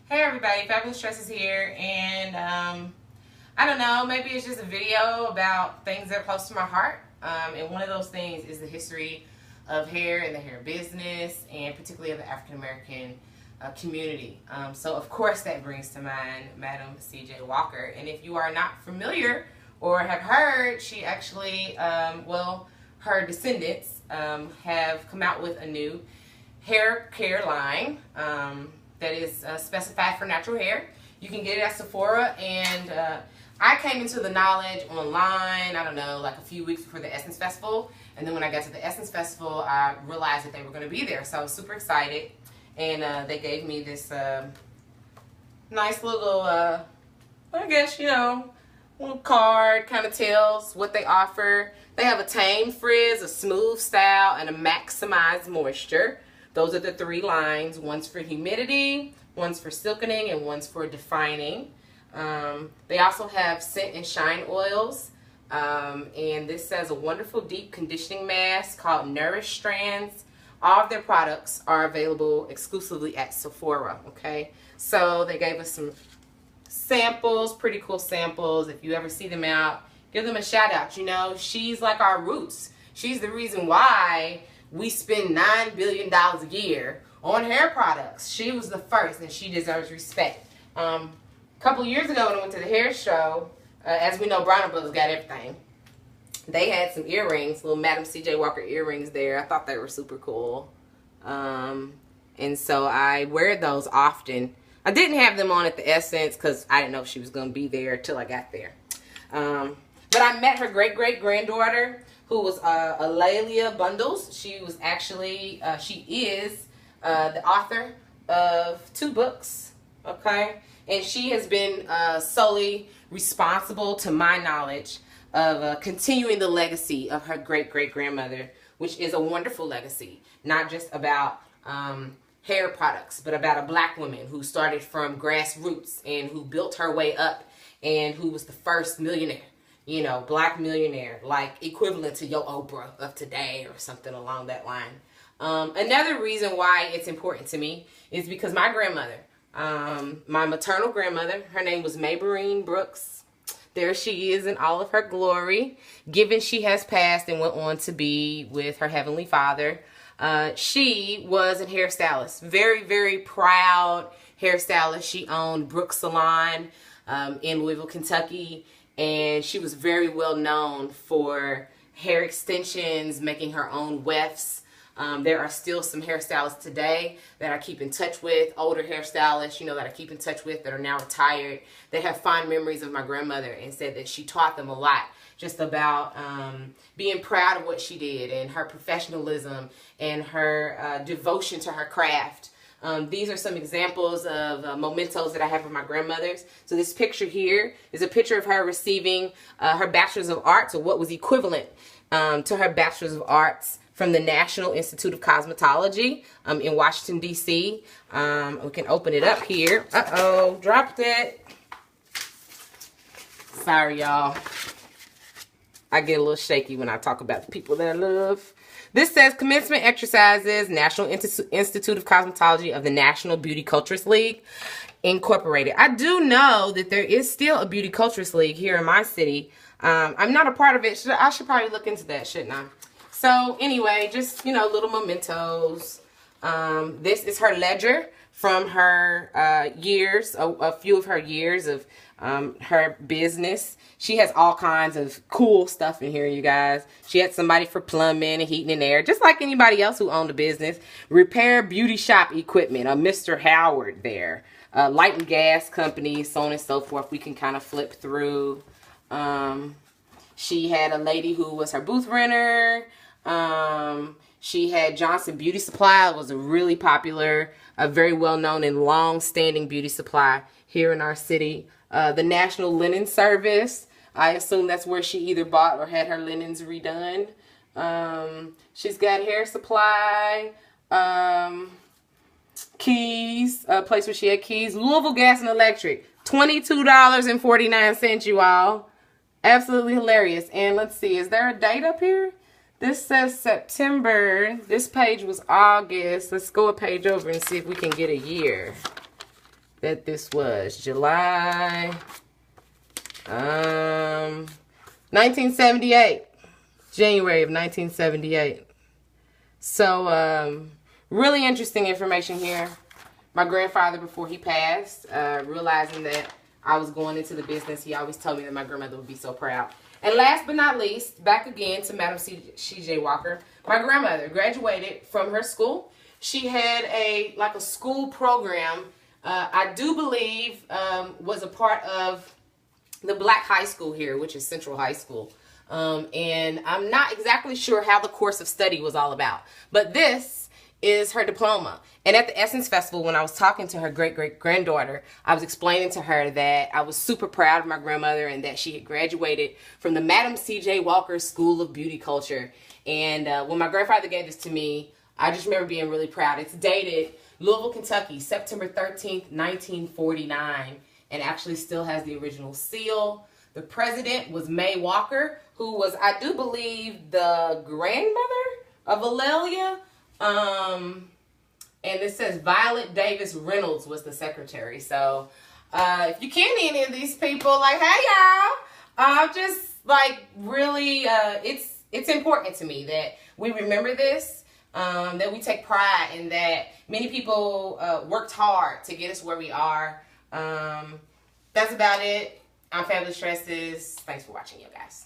Hey everybody, Fabulous Tresses here, and I don't know, maybe it's just a video about things that are close to my heart, and one of those things is the history of hair and the hair business, and particularly of the African American community. So of course that brings to mind Madame C.J. Walker, and if you are not familiar or have heard, she actually, her descendants have come out with a new hair care line that is specified for natural hair. You can get it at Sephora, and I came into the knowledge online, I don't know, like a few weeks before the Essence Festival, and then when I got to the Essence Festival, I realized that they were going to be there, so I was super excited, and they gave me this nice little, I guess, you know, little card, kind of tells what they offer. They have a tame frizz, a smooth style, and a maximized moisture. Those are the three lines. One's for humidity, one's for silkening, and one's for defining. They also have scent and shine oils. And this says a wonderful deep conditioning mask called Nourish Strands. All of their products are available exclusively at Sephora, okay? So they gave us some samples, pretty cool samples. If you ever see them out, give them a shout out. You know, she's like our roots. She's the reason why we spend $9 billion a year on hair products. She was the first, and she deserves respect. A couple years ago when I went to the hair show, as we know, Brown Brothers got everything. They had some earrings, little Madame C.J. Walker earrings there. I thought they were super cool. And so I wear those often. I didn't have them on at the Essence because I didn't know if she was going to be there until I got there. But I met her great-great-granddaughter, who was Alalia Bundles. She was actually, she is the author of 2 books, okay? And she has been solely responsible, to my knowledge, of continuing the legacy of her great-great-grandmother, which is a wonderful legacy, not just about hair products, but about a black woman who started from grassroots and who built her way up and who was the first millionaire. You know, black millionaire, like equivalent to your Oprah of today or something along that line. Another reason why it's important to me is because my grandmother, my maternal grandmother, her name was Maybelline Brooks. There she is in all of her glory, given she has passed and went on to be with her Heavenly Father. She was a hairstylist, very, very proud hairstylist. She owned Brooks Salon in Louisville, Kentucky. And she was very well known for hair extensions, making her own wefts. There are still some hairstylists today that I keep in touch with, older hairstylists, you know, that I keep in touch with that are now retired. They have fond memories of my grandmother and said that she taught them a lot just about being proud of what she did and her professionalism and her devotion to her craft. These are some examples of mementos that I have of my grandmothers. So this picture here is a picture of her receiving her Bachelor's of Arts, or what was equivalent to her Bachelor's of Arts, from the National Institute of Cosmetology in Washington, D.C. We can open it up here. Uh-oh, dropped it. Sorry, y'all. I get a little shaky when I talk about the people that I love. This says commencement exercises, National Institute of Cosmetology of the National Beauty Culturist League, Incorporated. I do know that there is still a Beauty Culturist League here in my city. I'm not a part of it. I should probably look into that, shouldn't I? So anyway, just, you know, little mementos. This is her ledger from her years, a few of her years of her business. She has all kinds of cool stuff in here, you guys. She had somebody for plumbing and heating and air, just like anybody else who owned a business. Repair beauty shop equipment, a Mr. Howard there. Light and gas company, so on and so forth. We can kind of flip through. She had a lady who was her booth renter. She had Johnson Beauty Supply. It was a really popular, very well-known and long-standing beauty supply here in our city. The National Linen Service. I assume that's where she either bought or had her linens redone. She's got hair supply, keys, a place where she had keys. Louisville Gas and Electric, $22.49, you all. Absolutely hilarious. And let's see, is there a date up here? This says September. This page was August. Let's go a page over and see if we can get a year. that this was. July 1978. January of 1978. So, really interesting information here. My grandfather, before he passed, realizing that I was going into the business, he always told me that my grandmother would be so proud. And last but not least, back again to Madame C.J. Walker. My grandmother graduated from her school. She had a school program, I do believe was a part of the black high school here, which is Central High School. And I'm not exactly sure how the course of study was all about. But this is her diploma. And at the Essence Festival, when I was talking to her great-great-granddaughter, I was explaining to her that I was super proud of my grandmother and that she had graduated from the Madame C.J. Walker School of Beauty Culture. And when my grandfather gave this to me, I just remember being really proud. It's dated Louisville, Kentucky, September 13th, 1949, and actually still has the original seal. The president was May Walker, who was, I do believe, the grandmother of Alelia. And it says Violet Davis Reynolds was the secretary. So, if you can any of these people, like, hey y'all, just like really, it's important to me that we remember this, that we take pride in that many people worked hard to get us where we are. That's about it. I'm Fabulous Tresses. Thanks for watching, you guys.